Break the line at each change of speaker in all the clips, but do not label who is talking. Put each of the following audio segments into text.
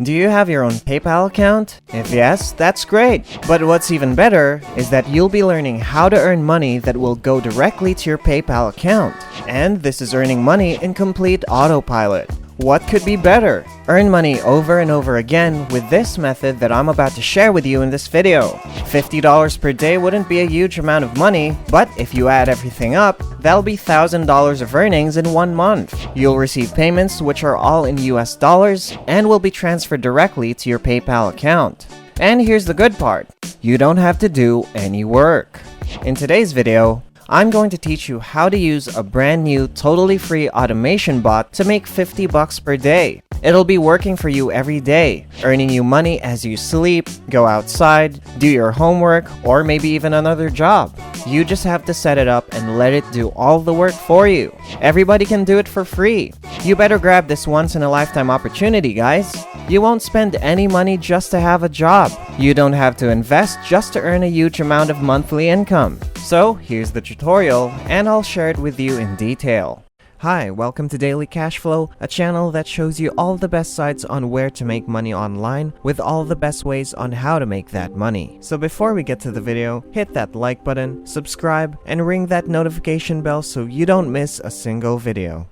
Do you have your own PayPal account? If yes, that's great. But what's even better is that you'll be learning how to earn money that will go directly to your PayPal account. And this is earning money in complete autopilot. What could be better? Earn money over and over again with this method that I'm about to share with you in this video. $50 per day wouldn't be a huge amount of money, but if you add everything up, that'll be $1,000 of earnings in 1 month. You'll receive payments which are all in US dollars and will be transferred directly to your PayPal account. And here's the good part. You don't have to do any work. In today's video, I'm going to teach you how to use a brand new totally free automation bot to make $50 per day. It'll be working for you every day, earning you money as you sleep, go outside, do your homework, or maybe even another job. You just have to set it up and let it do all the work for you. Everybody can do it for free. You better grab this once-in-a-lifetime opportunity, guys. You won't spend any money just to have a job. You don't have to invest just to earn a huge amount of monthly income. So here's the tutorial, and I'll share it with you in detail. Hi, welcome to Daily Cashflow, a channel that shows you all the best sites on where to make money online with all the best ways on how to make that money. So before we get to the video, hit that like button, subscribe, and ring that notification bell so you don't miss a single video.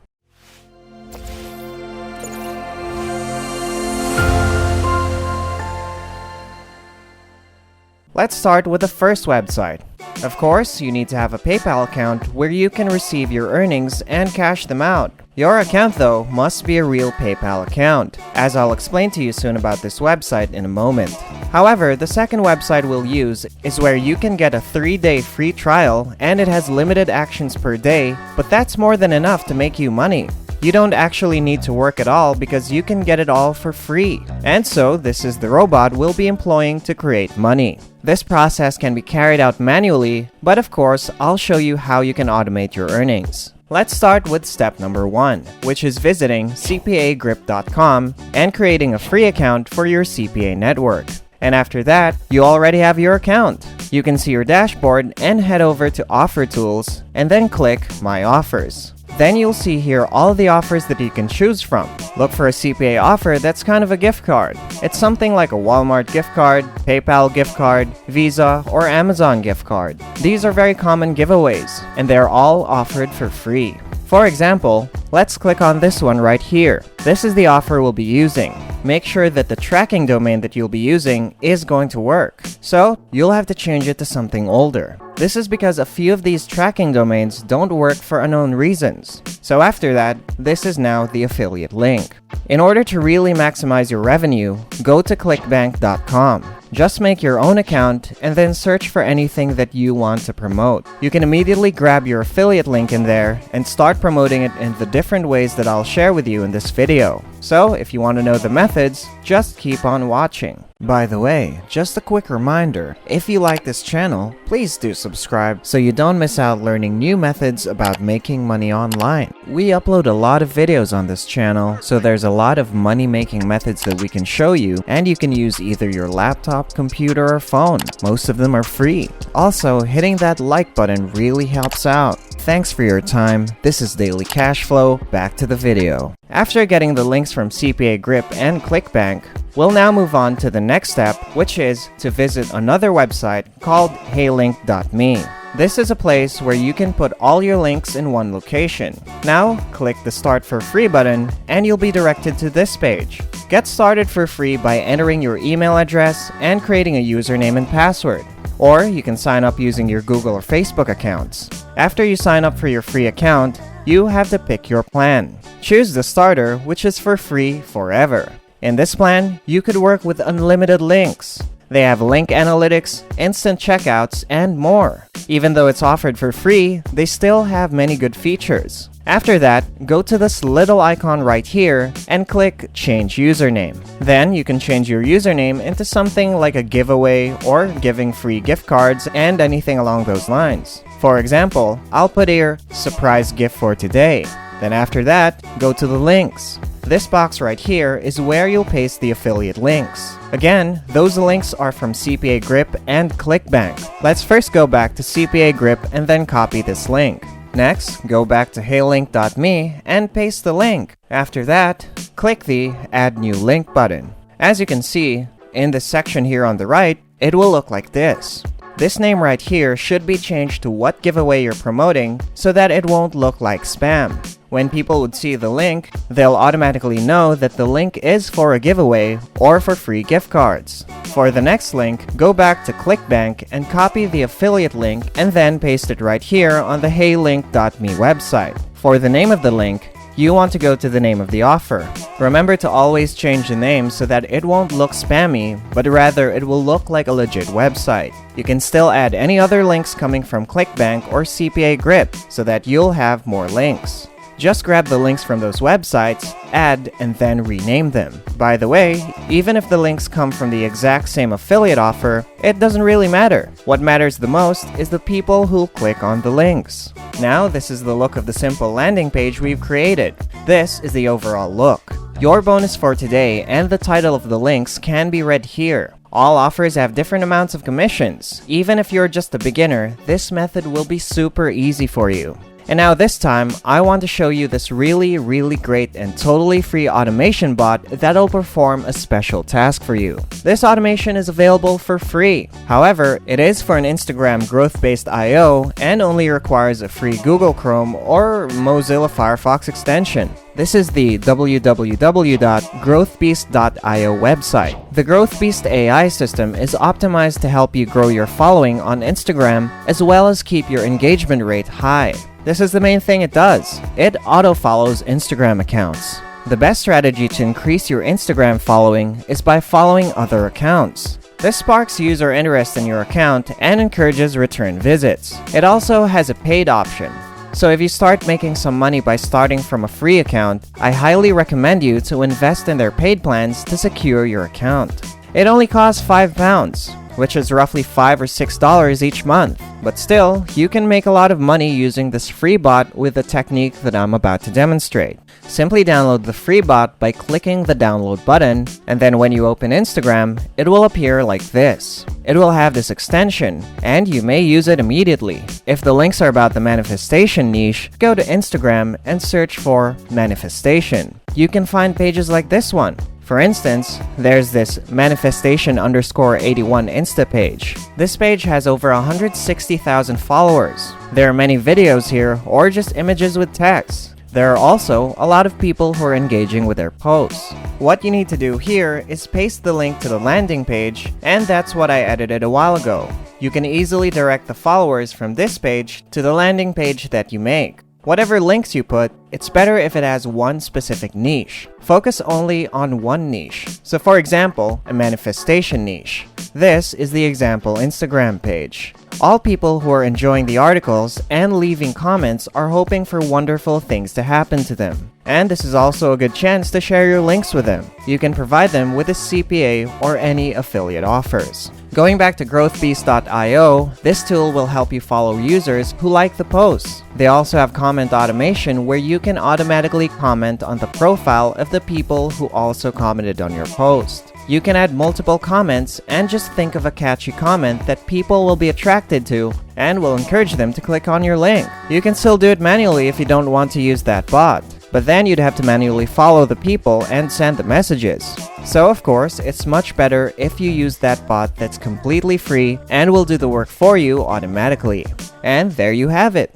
Let's start with the first website. Of course, you need to have a PayPal account where you can receive your earnings and cash them out. Your account, though, must be a real PayPal account, as I'll explain to you soon about this website in a moment. However, the second website we'll use is where you can get a 3-day free trial, and it has limited actions per day, but that's more than enough to make you money. You don't actually need to work at all because you can get it all for free. And so, this is the robot we'll be employing to create money. This process can be carried out manually, but of course, I'll show you how you can automate your earnings. Let's start with step number 1, which is visiting cpagrip.com and creating a free account for your CPA network. And after that, you already have your account. You can see your dashboard and head over to Offer Tools and then click My Offers. Then you'll see here all the offers that you can choose from. Look for a CPA offer that's kind of a gift card. It's something like a Walmart gift card, PayPal gift card, Visa, or Amazon gift card. These are very common giveaways, and they're all offered for free. For example, let's click on this one right here. This is the offer we'll be using. Make sure that the tracking domain that you'll be using is going to work. So, you'll have to change it to something older. This is because a few of these tracking domains don't work for unknown reasons. So after that, this is now the affiliate link. In order to really maximize your revenue, go to clickbank.com. Just make your own account and then search for anything that you want to promote. You can immediately grab your affiliate link in there and start promoting it in the different ways that I'll share with you in this video. So if you want to know the methods, just keep on watching. By the way, just a quick reminder, if you like this channel, please do subscribe so you don't miss out learning new methods about making money online. We upload a lot of videos on this channel, so there's a lot of money-making methods that we can show you, and you can use either your laptop, computer, or phone. Most of them are free. Also, hitting that like button really helps out. Thanks for your time. This is Daily Cashflow. Back to the video. After getting the links from CPA Grip and ClickBank, we'll now move on to the next step, which is to visit another website called heylink.me. This is a place where you can put all your links in one location. Now, click the Start for Free button and you'll be directed to this page. Get started for free by entering your email address and creating a username and password. Or you can sign up using your Google or Facebook accounts. After you sign up for your free account, you have to pick your plan. Choose the starter, which is for free forever. In this plan, you could work with unlimited links. They have link analytics, instant checkouts, and more. Even though it's offered for free, they still have many good features. After that, go to this little icon right here and click Change Username. Then you can change your username into something like a giveaway or giving free gift cards and anything along those lines. For example, I'll put here Surprise Gift for Today. Then after that, go to the links. This box right here is where you'll paste the affiliate links. Again, those links are from CPA Grip and ClickBank. Let's first go back to CPA Grip and then copy this link. Next, go back to heylink.me and paste the link. After that, click the Add New Link button. As you can see, in this section here on the right, it will look like this. This name right here should be changed to what giveaway you're promoting so that it won't look like spam. When people would see the link, they'll automatically know that the link is for a giveaway or for free gift cards. For the next link, go back to ClickBank and copy the affiliate link and then paste it right here on the heylink.me website. For the name of the link, you want to go to the name of the offer. Remember to always change the name so that it won't look spammy, but rather it will look like a legit website. You can still add any other links coming from ClickBank or CPA Grip so that you'll have more links. Just grab the links from those websites, add, and then rename them. By the way, even if the links come from the exact same affiliate offer, it doesn't really matter. What matters the most is the people who click on the links. Now, this is the look of the simple landing page we've created. This is the overall look. Your bonus for today and the title of the links can be read here. All offers have different amounts of commissions. Even if you're just a beginner, this method will be super easy for you. And now this time, I want to show you this really great and totally free automation bot that'll perform a special task for you. This automation is available for free. However, it is for an Instagram growth-based IO and only requires a free Google Chrome or Mozilla Firefox extension. This is the www.growthbeast.io website. The GrowthBeast AI system is optimized to help you grow your following on Instagram as well as keep your engagement rate high. This is the main thing it does. It auto-follows Instagram accounts. The best strategy to increase your Instagram following is by following other accounts. This sparks user interest in your account and encourages return visits. It also has a paid option. So if you start making some money by starting from a free account, I highly recommend you to invest in their paid plans to secure your account. It only costs £5, which is roughly $5 or $6 each month. But still, you can make a lot of money using this free bot with the technique that I'm about to demonstrate. Simply download the free bot by clicking the download button, and then when you open Instagram, it will appear like this. It will have this extension, and you may use it immediately. If the links are about the manifestation niche, go to Instagram and search for manifestation. You can find pages like this one. For instance, there's this manifestation_81 Insta page. This page has over 160,000 followers. There are many videos here or just images with text. There are also a lot of people who are engaging with their posts. What you need to do here is paste the link to the landing page, and that's what I edited a while ago. You can easily direct the followers from this page to the landing page that you make. Whatever links you put, it's better if it has one specific niche. Focus only on one niche. So for example, a manifestation niche. This is the example Instagram page. All people who are enjoying the articles and leaving comments are hoping for wonderful things to happen to them. And this is also a good chance to share your links with them. You can provide them with a CPA or any affiliate offers. Going back to growthbeast.io, this tool will help you follow users who like the posts. They also have comment automation where you can automatically comment on the profile of the people who also commented on your post. You can add multiple comments and just think of a catchy comment that people will be attracted to and will encourage them to click on your link. You can still do it manually if you don't want to use that bot, but then you'd have to manually follow the people and send the messages. So of course, it's much better if you use that bot that's completely free and will do the work for you automatically. And there you have it.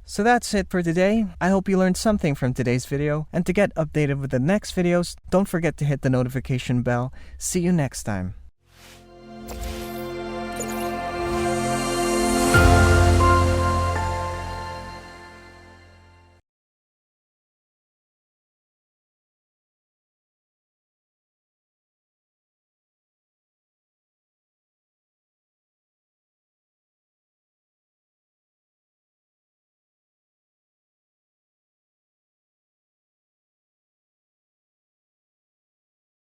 So that's it for today. I hope you learned something from today's video, and to get updated with the next videos, don't forget to hit the notification bell. See you next time.